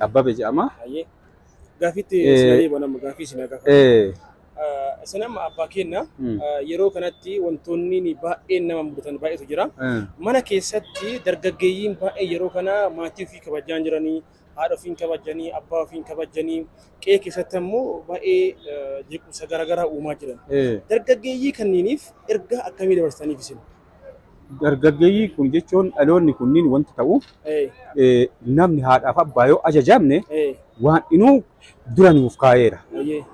Abbabee jedhama. Gaafitti sinadee boonama gaafii sinaa gaafa. Sanama abbaa kenna yeroo kanatti wantoonni baay'een nama mudatan baay'eetu jira. Mana keessatti dargaggeeyyiin baay'ee yeroo kana maatii ofii kabajaa jiranii, haadha ofii kabajanii, abbaa ofii kabajanii, qe'ee keessatti immoo baay'ee jeequmsa garaagaraa uumaa jiran. Dargaggeeyyii kanniiniif ergaa akkamii dabarsaniif isin? Dargaggeeyyii kun jechuun dhaloonni kunniin wanta ta'uuf namni haadhaaf abbaa yoo ajajamne waan inuu dura nuuf kaa'eera.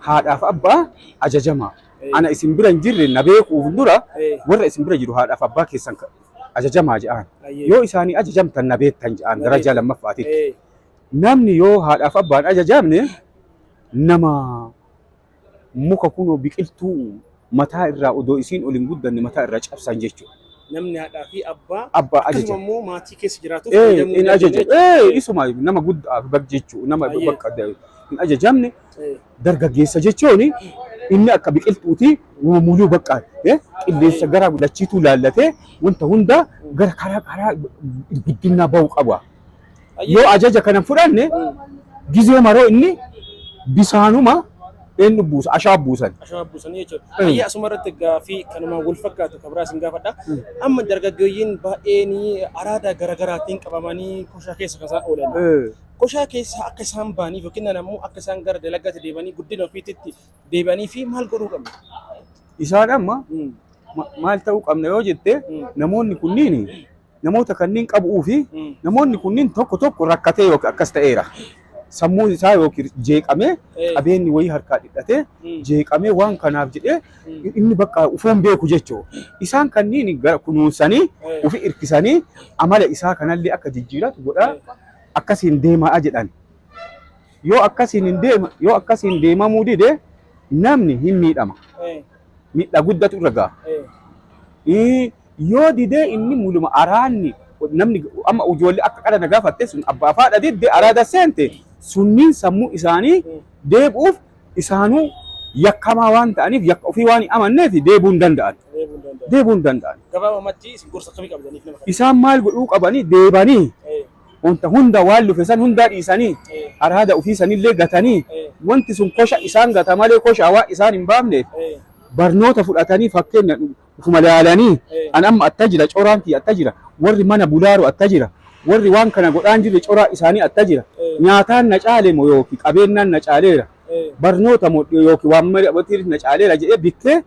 Haadhaaf abbaa ajajamaa. Ana isin bira hin jirre na beekuuf dura warra isin bira jiru haadhaaf abbaa keessan ajajamaa jedhaan. Yoo isaanii ajajamtan na beektan jedhaan darajaa lammaffaatitti. Namni yoo haadhaaf abbaan ajajamne nama muka kunoo biqiltuu mataa irraa odoo isiin ol hin guddanne mataa irraa cabsan jechuudha. Namni haadhaa fi abbaa ajaja. Immoo maatii keessa jiraatuuf in ajaja. Isuma nama guddaa bak jechuu nama bakka in ajajamne dargaggeessa jechuun inni akka biqiltuuti muluu bakka qilleensa gara lachiituu laallatee wanta hunda gara karaa guddinaa bahu qaba. Yoo ajaja kana fudhanne gizee maroo inni bisaanuma eenyu buusa ashaa buusan. Ashaa buusan jechuudha. Ayyaa asuma irratti gaafii kanuma wal fakkaatu kabraa isin gaafadha. Amma dargaggeeyyiin baay'een araada garaagaraatiin qabamanii koshaa keessa kan isaan oolan. Koshaa keessa akka isaan baaniif yookiin ammoo akka isaan gara dalagaatti deebanii guddina ofiitti deebi'anii fi maal godhuu qabna? Isaan amma maal ta'uu qabna yoo jette namoonni kunniin namoota kanneen qabuu fi namoonni kunniin tokko rakkatee yookiin akkas ta'eera. Sammuu isaa yookiin jeeqamee qabeenyi wayii harkaa dhidhatee jeeqamee waan kanaaf jedhee inni bakka ufuun beeku jechuudha. Isaan kanneen gara kunuunsanii ufi irkisanii amala isaa kanallee akka jijjiiratu godhaa akkasiin deemaa jedhan. Yoo akkasiin deemamuu dide namni hin miidhama. Miidhaa guddatu irra ga'a. Yoo didee inni muluma araanni namni amma ijoollee akka qara nagaafatte sun abbaa faadha didde araada seente sunniin sammuu isaanii deebuuf isaanuu yakkamaa waan ta'aniif yakka ofii waan hin amanneef deebuu hin danda'an. Gabaabumatti gorsa akkamii qabdaniif nama? Isaan maal godhuu qabanii deebanii wanta hunda waan lufe san hundaa dhiisanii araada ofii sanillee gatanii wanti sun kosha isaan gata malee kosha waa isaan hin baafneef barnoota fudhatanii fakkeenya ufuma laalanii an amma atta jira coraan kiyya atta jira warri mana bulaaro atta jira warri waan kana godhaan jirre coraa isaanii atta jira nyaataan na caale moo yookiin qabeenyaan na caaleera barnoota moo yookiin waan marii na caaleera jedhee bittee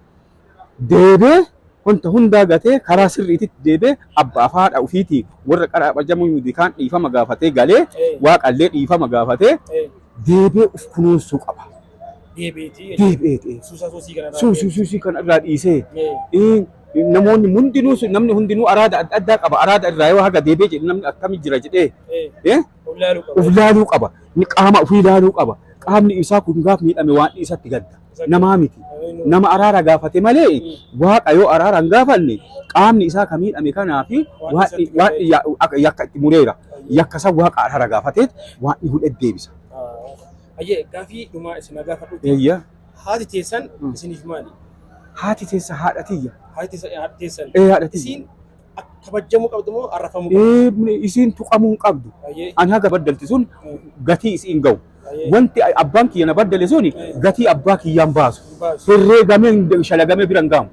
deebee wanta hundaa gatee karaa sirriititti deebee abbaa faadha ofiitii warra qaraa bajjamuu yuudikaan dhiifama gaafatee galee waaqallee dhiifama gaafatee deebee uf kunuunsuu qaba. Deebi'ee suusii kan irraa dhiisee namoonni namni hundinuu araada adda addaa qaba araada irraa yoo haga deebi'ee jedhe namni akkamii jira jedhee uf laaluu qaba qaama ofii laaluu qaba qaamni isaa kun gaaf miidhame waan isatti gadda namaa miti nama araara gaafate malee waaqa yoo araara hin gaafanne qaamni isaa kan miidhame kanaafi waan yakka itti mureera yakka isaa waaqa araara gaafateet waan hudhee deebisa. Ayyee gaafii dhumaa isin gaafadhuuti. Haati teessan isiniif maali? Haati teessa haadha tiyya. Haati teessan. Haadha tiyya. Isin kabajamuu qabdu moo arrafamuu qabdu? Isin tuqamuu hin qabdu. Ani haga baddalti sun gatii isiin ga'u. Wanti abbaan kiyya na baddale suni gatii abbaa kiyyaan baasu. Herreegamee shalagamee bira hin ga'amu.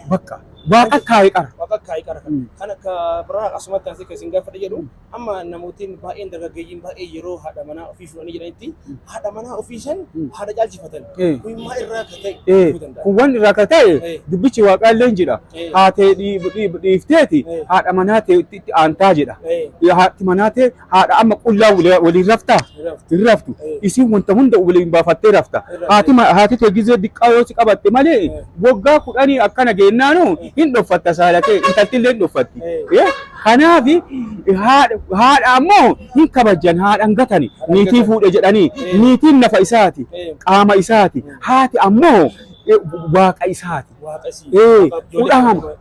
Bakka waaqa kaa'ee qara. Waaqa kaa'ee qara. Kan akka biraa asumatti asii kan isin gaafadhe jedhu amma namootiin baay'een dargaggeeyyiin baay'ee yeroo haadha manaa ofii fuudhanii jedhanitti haadha manaa ofii san haadha caalchifatan. Kun maal irraa akka ta'e? Kun waan irraa akka ta'e dubbichi waaqaallee hin jedha. Haatee dhiifteeti haadha manaa ta'e aantaa jedha. Haati manaa ta'e haadha amma qullaa waliin raftaa? Hin raftu. Isin wanta hunda waliin baafattee rafta. Haati ta'e gizee diqqaa yoo si qabatte malee waggaa 10 akkana geennaanu hin dhoffatta saalatee intaltillee hin dhoffatti. Kanaaf haadha ammoo hin kabajan haadhan gatani niitii fuudhe jedhanii niitiin nafa isaati qaama isaati haati ammoo waaqa isaati. Qudhaama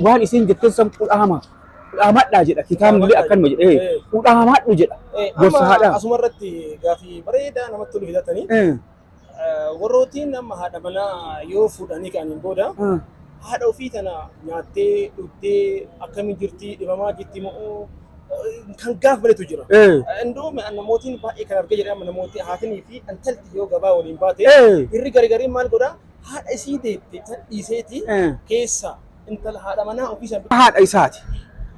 waan isin jettan san qudhaamadhaa jedha kitaabnillee akkanuma jedhee qudhaamadhu jedha gorsa haadha. Asuma irratti gaafii bareedaa namatti tolu fidatanii warrootiin nama haadha manaa yoo fuudhanii ka'aniin booda haadha ofii tana nyaattee dhugdee akkamiin jirti dhibamaa jirti moo kan gaaf baletu jira. Indoo namootiin baay'ee kan argaa jiran namootii haatinii fi antalti yoo gabaa waliin baate irri gari maal godha haadha isii deette tan dhiiseeti keessa intala haadha manaa ofii haadha isaati.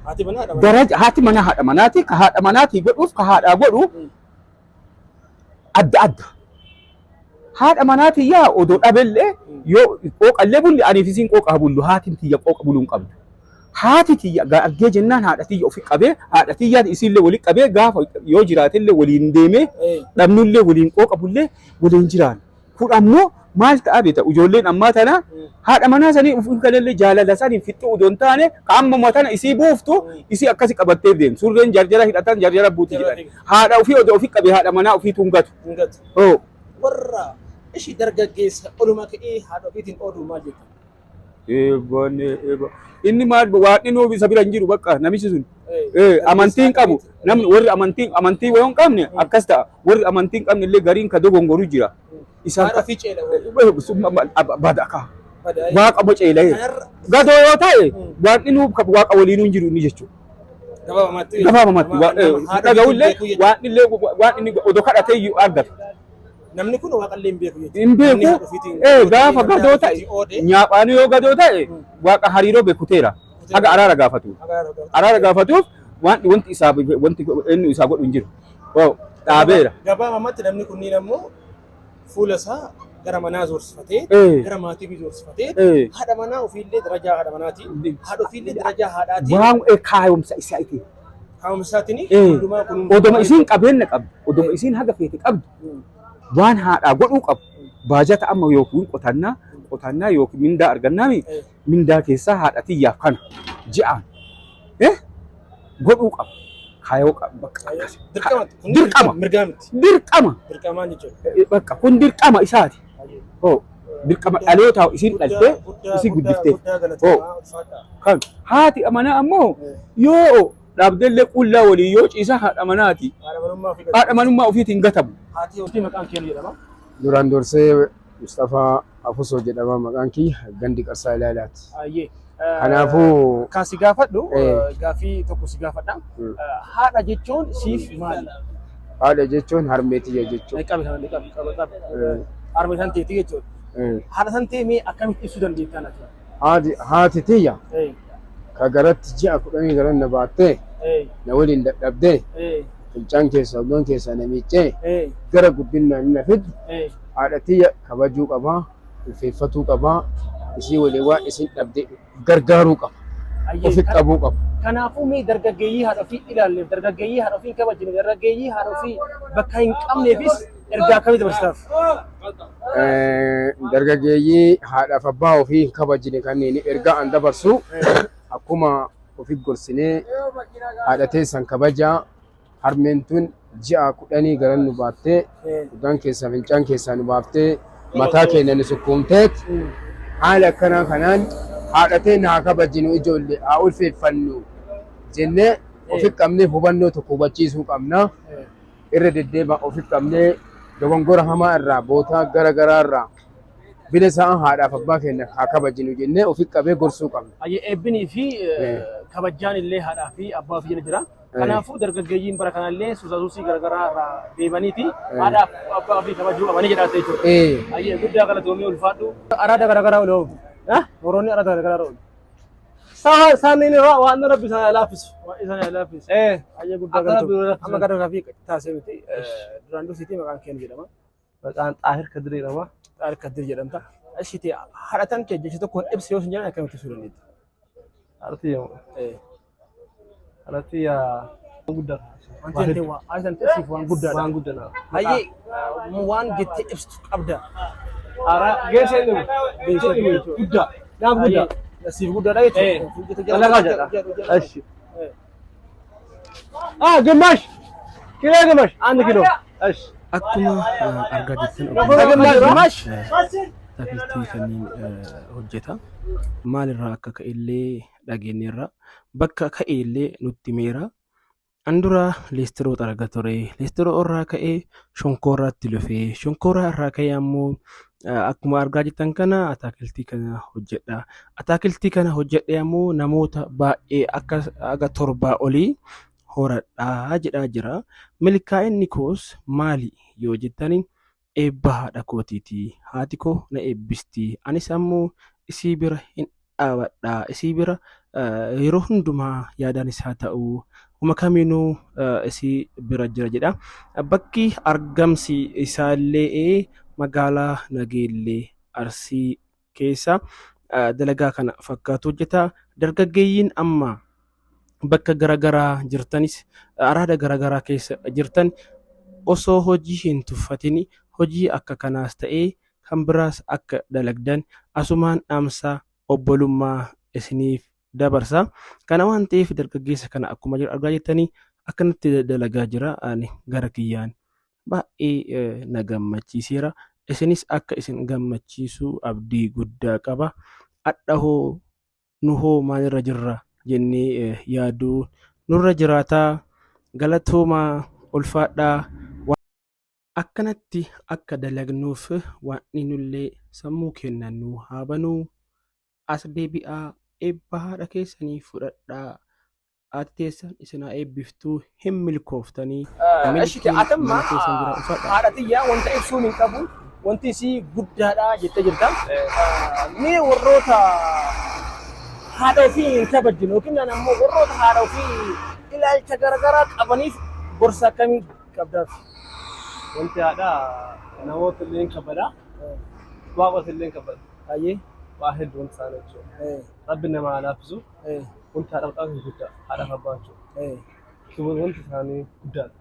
haati manaa daraja haati manaa haadha manaati ka haadha manaati godhuuf ka haadha godhu adda adda. haadha manaati yaa odoo dhabellee yoo qooqallee bulli aniif isiin qooqa bullu haatiin tiyya qooqa buluun qabdu. haati tiyya argee jennaan haadha tiyya ofi qabee haadha tiyyaa isiillee wali qabee gaafa yoo jiraatillee waliin deemee dhabnullee waliin qooqa bullee waliin jiraan. kun ammoo maal ta'a beeta ijoolleen ammaa tana haadha manaa sanii ufuun kanallee jaalala sanii fixxuu odoo hin taane qaamuma tana isii buuftu isii akkasi qabattee deemtu. surreen jarjara hidhatan jarjara buuti jedhan. haadha ofii odoo ofi qabee haadha manaa ofii tungatu. warra ishi dargaggeessa oluma ka'ee haadha ofiitiin ooduu maal jettu? inni maal waaqni nuu isa bira hin jiru bakka namichi sun amantiin qabu namni warri amantii yoo hin qabne akkas ta'a. warri amantii hin qabne illee gariin ka dogongoru jira. isaan ofii ceela badaka waaqa boceelee gadoo yoo ta'e waaqni nuu waaqa waliinuu hin jiru inni jechuudha. gabaabamatti dhaga'ullee waaqni odoo kadhatee argata. namni kun waaqallee hin beeku jechuudha. hin beeku gaafa gadoo ta'e nyaaphaanii yoo gadoo ta'e waaqa hariiroo beekuteera. haga araara gaafatu. araara gaafatuuf wanti isaa inni isaa godhu hin jiru. dhaabeera. gabaabamatti namni kunniin ammoo fuula isaa gara manaa zoorsifatee gara maatii zoorsifatee haadha manaa ofiillee darajaa haadha manaati. haadha ofiillee darajaa haadhaati. waan kaayomsa isaati. kaayomsaatiin hundumaa kun odoma isiin qabeenya qabdu odoma isiin haga feete qabdu waan haadhaa godhuu qabu. baajata amma yookiin qotannaa yookiin mindaa argannaami mindaa keessaa haadha tiyyaaf kana ji'aan godhuu qabu. kaayoo qabu. dirqama jechuudha. bakka kun dirqama isaati. dirqama dhalootaa isiin dhaltee isii guddiftee. kan haati amanaa ammoo yoo dhabdellee qullaa walii yoo ciisa haadha manaati. haadha manummaa ofiitiin gatamu. haati ofii maqaan kee jedhama. duraan dursee Mustafaa Afusoo jedhama maqaan kiyya gandi Qarsaa Ilaalaati. Kanaafuu kan si gaafadhu gaafii tokko si gaafadha. haadha jechuun siif maali? haadha jechuun harmeetiyya jechuudha. harmee san teetii jechuudha. haadha san tee mee akkamitti ibsuu dandeettaa? haati tiyya ka garatti ji'a 10 garan na baattee na waliin dadhabdee fincaan keessa oddoon keessa na miiccee gara guddinaan na fiddu haadha tiyya kabajuu qabaa, ulfeeffatuu qabaa, isii waliin waan isin dhabde gargaaruu qaba, ofitti qabuu qaba. Kanaafuu mee dargaggeeyyii haadha ofii ilaalleef dargaggeeyyii haadha ofii kabajine dargaggeeyyii haadha ofii bakka hin qabneefis ergaa akkamii dabarsitaaf? Dargaggeeyyii haadhaaf abbaa ofii hin kabajine kanneen ergaa an dabarsu akkuma ofii gorsinee haadha teessan kabajaa harmeen tun ji'a 10 garan nu baattee udaan keessa fincaan keessaa nu baaftee mataa keenya ni sukkuumteet haala akkanaa kanaan haadhatee naa kabajinu ijoollee haa ulfeeffannu jennee ofi qabnee hubannoo tokko hubachiisuu qabna. irra deddeebi'aa ofi qabnee dogongora hamaa irraa bootaa gara garaa irraa bila isaan haadhaaf abbaa keenya haa kabajinu jennee ofi qabee gorsuu qabna. Eebbinii fi kabajaan illee haadhaa fi abbaa fi jira. Kanaafuu dargaggeeyyiin bara kanallee suusuusii garagaraa irraa deemaniiti haadhaaf abbaa fi kabajuu qabanii jedhaate jechuudha. Guddaa galatoomii ulfaadhu. Araada garagaraa oolu. Oroonni araada garagaraa oolu. Saaniin waan rabbi sana laaffisu. Isaan laaffisu. Ayyee guddaa galatoomii. Amma gara kafii taasise miti. Duraan dursiitii maqaan keenya jedhama. Maqaan Xaahir Kadir jedhama. Xaahir Kadir jedhamta. Ishiti haadhatan kee jecha tokko ibsi yoo sin jedhan akkamitti ibsuu dandeetti? Alatti waan guddaa. Waan guddaadha. Waan guddaa. Hayyee waan jettee ibsitu qabda. Ara geessee jiru. Guddaa. Naaf guddaa. Siif guddaadha jechuudha. Dalagaa jedha. Ashi. Gamash. Kilee gamash. Aanni kiloo. Ashi. Akkuma argaa jirtan Gamash. Taphiltii kanneen hojjeta. Maalirraa akka ka'ellee dhageenyerra bakka ka'ellee nutti meera. Andura leestiroo argaa ture. Leestiroo irraa ka'ee shonkoorraatti lufee shonkoorraa irraa ka'ee ammoo akkuma argaa jirtan kana ataakiltii kana hojjedha. Ataakiltii kana hojjedhee ammoo namoota baay'ee akka 7 olii horadhaa jedhaa jira. Milkaa'inni koos maali yoo jettani eebba haadha kootiiti. Haati koo na eebbisti. Anis ammoo isii bira hin dhaabadhaa. Isii bira yeroo hundumaa yaadaanis haa ta'u uma kamiinuu isii bira jira jedha. Bakki argamsi isaallee magaalaa Nageellee Arsii keessa dalagaa kana fakkaatu hojjeta. Dargaggeeyyiin amma bakka garaagaraa jirtanis araada garaagaraa keessa jirtan osoo hojii hin tuffatin hojii akka kanaas ta'ee kan biraas akka dalagdan asumaan dhaamsa obbolummaa isiniif dabarsa. Kana waan ta'eef dargaggeessa kana akkuma argaa jirtanii akkanatti dalagaa jira. Ani gara kiyyaan baay'ee na gammachiiseera. Isinis akka isin gammachiisu abdii guddaa qaba. Adhahoo nuhoo maalirra jirra jennee yaaduu nurra jiraataa. Galatoomaa ulfaadhaa. Akkanatti akka dalagnuuf waan nullee sammuu kennannu haa banuu. As deebi'aa eebba haadha keessanii fudhadhaa. Haati teessan isin haa eebbiftuu hin milkooftanii. Ashike atamma haadha xiyyaa wanta ibsuun hin qabu. Wanti isii guddaadha jettee jirta. Mee warroota haadha ofii hin kabajjine yookiin ammoo warroota haadha ofii ilaalcha garaagaraa qabaniif gorsa akkamii qabdaaf? Wanti haadhaa namoota illee hin kabada. Waaqota illee hin kabada. Baay'ee waa hedduu wanti isaan jechuudha. Rabbi nama haa laaffisu. Wanti haadha fudhatu guddaa haadhaaf abbaa jechuudha. Kibuun wanti isaanii guddaadha.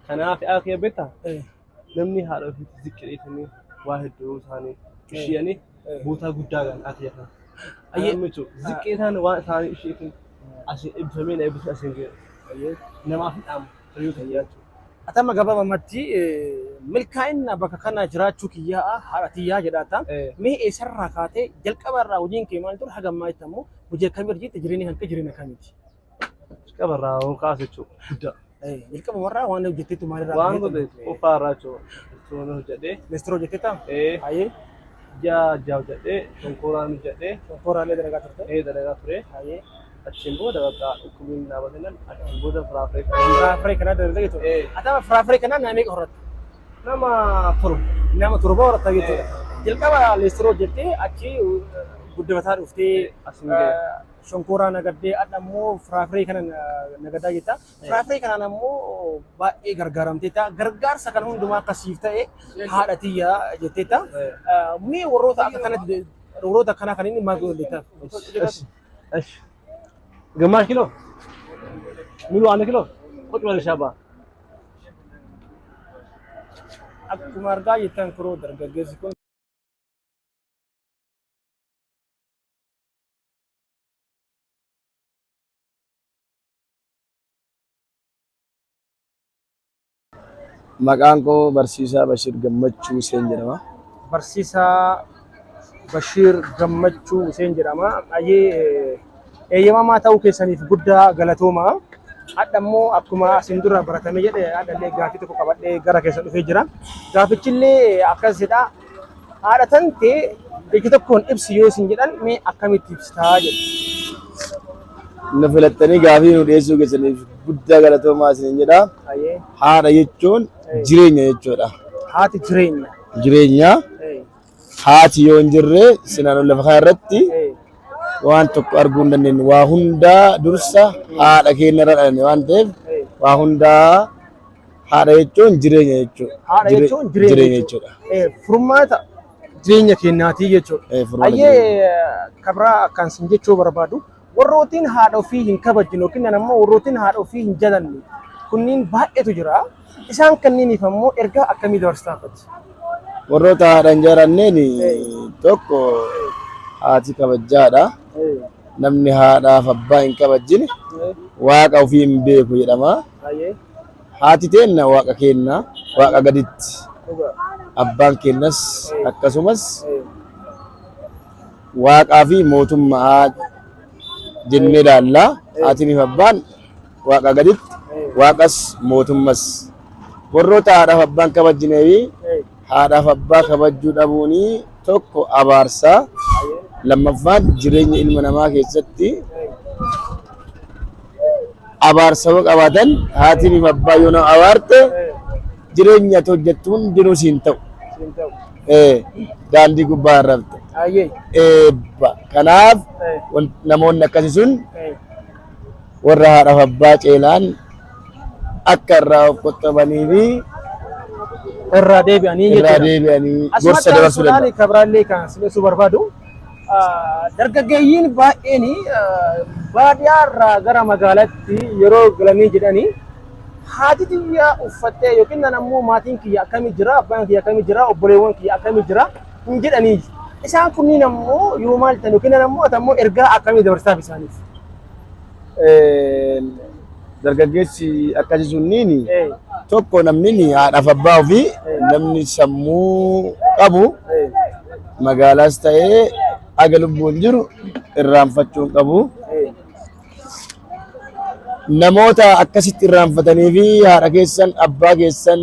Kanaaf akka beektaa namni haadha ofiitti ziqqeedheetanii waa hedduu isaanii isheenii bootaa guddaa kan ati jedhan. Ayyee ziqqeetaan waan isaanii isheetiin asii eebbifamee na eebbisuu asiin ga'e. Namaaf hin dhaamu hiriyyuu ta'ee jechuudha. Atama gabaabamatti milkaa'ina bakka kana jiraachuu kiyyaa haadha xiyyaa jedhaata. Mee eessarraa kaatee jalqabarraa hojiin kee maal ture haga ammaa jetti ammoo hojii akkamii hojjette jireenya kan kee jireenya akkamiiti? Jalqabarraa hoo kaasu jechuudha guddaa. Jalqabarraa waan hojjetteetu maalirraa? Waan godhe qofaarraa jechuudha. Toona hojjedhee. Ministeera hojjetteetaa? Ayyee. Jaa hojjedhee shonkooraan hojjedhee. Shonkooraallee dalagaa turte? Dalagaa ture. Ayyee. Achiin booda bakka dhukkubiin dhaabatinnan achiin booda firaafirii Firaafirii kana dalagaa jechuudha. Atama firaafirii kana nama meeqa horatta? nama torba. Nama torba horatta jechuudha. Jalqaba ministeera hojjettee achi guddifataa dhuftee shonkoraa nagaddee adda ammoo firaafirii kana nagaddaa jetta. Firaafirii kanaan ammoo baay'ee gargaaramteetta. Gargaarsa kana hundumaa akkasiif ta'e haadha xiyyaa jetteetta. Mee warroota akka kanatti warroota akkanaa kan inni maal godhata? ግማሽ ኪሎ ሙሉ 1 ኪሎ ቁጭ በል ሻባ akkuma argaa jettan kuroo dargaggeessi kun Maqaan koo Barsiisaa Bashir Gammachuu Huseen jedhama. Barsiisaa Bashir Gammachuu Huseen jedhama. Ayyee eeyyamamaa ta'uu keessaniif guddaa galatoomaa. Adda immoo akkuma asin dura baratame jedhe addallee gaaffii tokko qabadhee gara keessa dhufee jira. Gaaffichillee akkasidha. Haadha tantee ija tokkoon ibsi yoo isin jedhan mee akkamitti ibsitaa jedhu. Na filattanii gaaffii nu dhiyeessuu keessaniif guddaa galatoomaa isin jedha. Haadha jechuun jireenya jechuudha. Haati jireenya. Jireenya. Haati yoo hin jirre sinaan lafa kana irratti waan tokko arguu hin dandeenyu. Waa hundaa dursa haadha keenya irra dhalanne waan ta'eef waa hundaa haadha jechuun jireenya jechuudha. Haadha jechuun jireenya jechuudha. Furmaata jireenya keenyaatii jechuudha. Ayyee kabraa akkaan sin jechuu barbaadu. Warrootiin haadha ofii hin kabajne yookiin ammoo warrootiin haadha ofii hin jalanne kunniin baay'eetu jira. Isaan kanniiniif ammoo ergaa akkamii dabarsitaafati? Warroota haadha hin jaalanneen tokko haati kabajaadha. Namni haadhaaf abbaa hin kabajjine waaqa ofii hin beeku jedhama. Haati teenna waaqa keenna waaqa gaditti. Abbaan keenyas akkasumas waaqaa fi mootummaa jennee ilaalla. Haatiin fi abbaan waaqa gaditti waaqas mootummas. Warroota haadhaaf abbaan kabajjinee fi haadhaaf abbaa kabajjuu dhabuun tokko abaarsaa. Lammaffaan jireenya ilma namaa keessatti abaarsa qabaatan haatiin abbaa yoo na abaarte jireenya hojjettuun dinuu siin ta'u. Daandii gubbaa irratti. Kanaaf namoonni akkasii sun warra haadhaaf abbaa ceelaan akka irraa of qottabanii fi irraa deebi'anii gorsa dabarsuu danda'u. Kabraallee kan sileessuu barbaadu dargaggeeyyiin baay'een baadiyyaa irraa gara magaalaatti yeroo galanii jedhanii haati xiyyaa uffattee yookiin ammoo maatiin kiyya akkamii jira, abbaan kiyya akkamii jira, obboleewwan kiyya akkamii jira hin jedhanii. Isaan kunniin ammoo yoo maal ta'an yookiin ammoo ergaa akkamii dabarsaaf isaaniif? Dargaggeessi akkasii sunniin tokko namni haadhaaf abbaa ofii namni sammuu qabu magaalaas ta'ee aga lubbuun jiru irraanfachuu qabu. Namoota akkasitti irraanfatanii fi haadha keessan abbaa keessan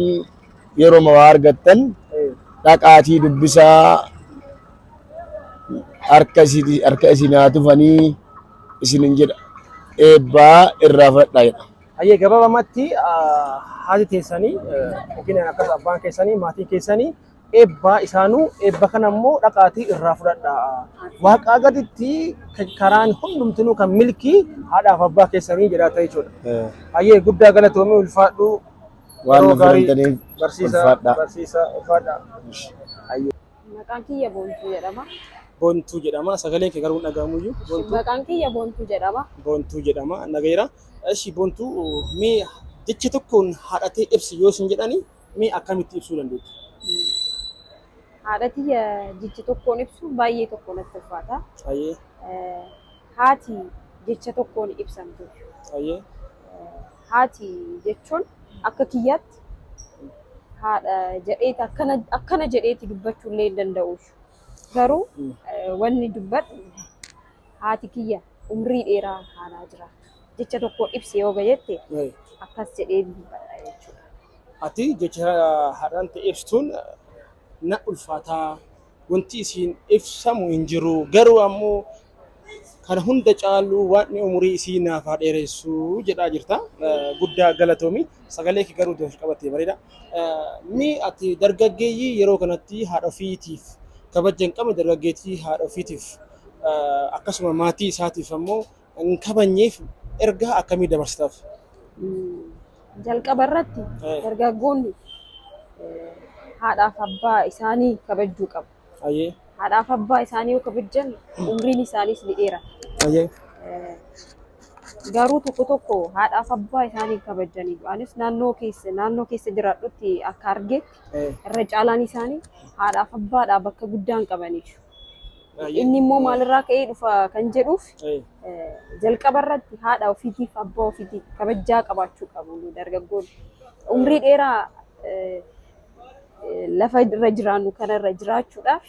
yeroo mawaa argattan dhaqaatii dubbisaa harka isinaa tufanii isinin jedha eebbaa irraa fudhadhaa jedha. Ayyee gabaabamatti haati teessanii yookiin akkas abbaan keessanii maatiin keessanii eebbaa isaanuu eebba kana immoo dhaqaatii irraa fudhadhaa. Waaqaa gaditti karaan hundumtinuu kan milkii haadhaaf abbaa keessanii jiraata jechuudha. Ayyee guddaa galatoomii ulfaadhu. Waan nu filataniif barsiisa ulfaadha. Maqaan kiyya Boontuu jedhama. Boontuu jedhama. Sagaleen kee garuu dhagahamuyyuu. Maqaan kiyya Boontuu jedhama. Boontuu jedhama. Nagayeera. Eshi Boontuu mee jecha tokkoon haadhatee ibsi yoo isin jedhani mee akkamitti ibsuu dandeetti? Haadhati jecha tokkoon ibsu baay'ee tokko natti ulfaata. Ayyee. Haati jecha tokkoon ibsamtu. Ayyee. Haati jechuun akka kiyyaatti haadha jedheeti akkana jedheeti dubbachuu illee hin danda'u. Garuu wanni dubbadhu haati kiyya umrii dheeraa haadhaa jiraattu. Jecha tokkoon ibsi yoo jette akkas jedhee dubbadha jechuudha. Ati jecha haadhaan ta'e ibstuun na ulfaataa wanti isiin ibsamu hin jiru garuu ammoo kana hunda caalu waan umurii isii naaf haa dheeressu jedhaa jirta. Guddaa galatoomi. Sagalee kee garuu doof qabattee bareeda. Ni ati dargaggeeyyii yeroo kanatti haadha ofiitiif kabaja hin qabne dargaggeettii haadha ofiitiif akkasuma maatii isaatiif ammoo hin kabajneef ergaa akkamii dabarsitaaf? Jalqaba irratti dargaggoonni haadhaaf abbaa isaanii kabajuu qabu. Ayyee. Haadhaaf abbaa isaanii yoo kabajan umriin isaaniis ni dheera. Ayyee. Garuu tokko tokko haadhaaf abbaa isaanii kabajanii anis naannoo keessa jiraadhutti akka argetti irra caalaan isaanii haadhaaf abbaadhaa bakka guddaan qabaniif. Inni immoo maalirraa ka'ee dhufa kan jedhuuf jalqaba irratti haadha ofiitiif abbaa ofiitiif kabajaa qabaachuu qabu dargaggoonni. Umrii dheeraa lafa irra jiraannu kanarra jiraachuudhaaf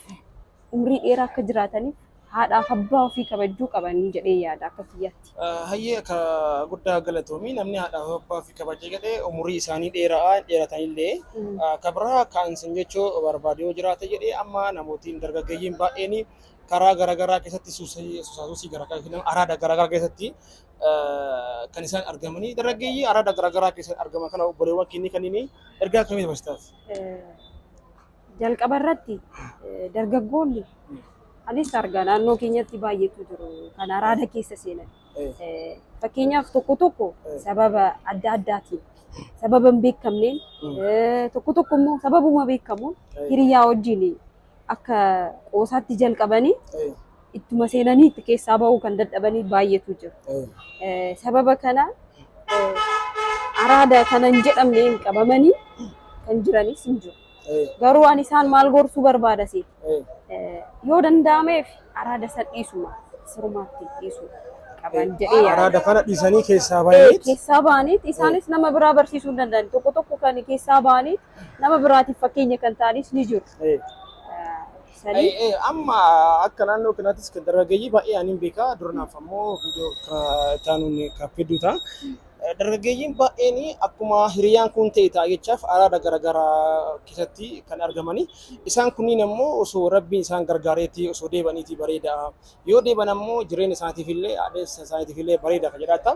umrii dheeraa akka jiraataniif haadhaaf abbaa ofii kabajuu qabanii jedhee yaada akka kiyyaatti. Hayyee akka guddaa galatoomii namni haadhaaf abbaa ofii kabajee jedhee umurii isaanii dheeratanillee kabira kaansan jechuu barbaade yoo jiraate jedhee amma namootiin dargaggeeyyiin baay'een karaa garaagaraa keessatti suusaasuusii garaagaraa araada garaagaraa keessatti kan isaan argamanii dargaggeeyyii araada garaagaraa keessatti argaman kana obboleewwan keenni kanneen ergaa akkamii dabarsitaaf? Jalqaba irratti dargaggoonni anis argaa naannoo keenyatti baay'eetu jiru kan araada keessa seenan. Fakkeenyaaf tokko tokko sababa adda addaatiin sababa hin beekamneen tokko tokko immoo sababuma beekamuun hiriyaa wajjin akka qoosaatti jalqabanii ittuma seenanii itti keessaa ba'uu kan dadhabanii baay'eetu jiru. Sababa kana araada kana hin jedhamneen qabamanii kan jiranis hin jiru. Garuu ani isaan maal gorsuu barbaada yoo danda'ameef araada san dhiisuma sirumaatti dhiisuu qaban jedhee yaada. Araada kana dhiisanii keessaa ba'aniit isaanis nama biraa barsiisuu hin danda'an. Tokko tokko kan keessaa ba'aniit nama biraatiif fakkeenya kan ta'anis ni jiru. Amma akka naannoo kanattis kan dargaggeeyyii baay'ee ani beekaa durnaaf ammoo viidiyoo taanuun kaaffeedduuta. dargaggeeyyiin baay'een akkuma hiriyaan kun ta'e jechaaf araada garaagaraa keessatti kan argamanii isaan kunniin ammoo osoo rabbiin isaan gargaareetti osoo deebaniiti bareeda yoo deeban ammoo jireenya isaaniitiif illee adeemsa isaaniitiif illee bareeda kan jedhaata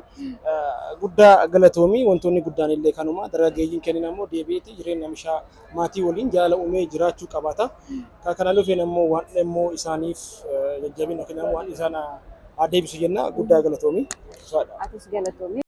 guddaa galatoomii wantoonni guddaan illee kanuma dargaggeeyyiin kennin ammoo deebiitii jireenya mishaa maatii waliin jaalala uumee jiraachuu qabaata kana lufeen ammoo waan immoo isaaniif jajjabina kennamu waan isaan adeemsu jenna guddaa galatoomii. Atis galatoomii.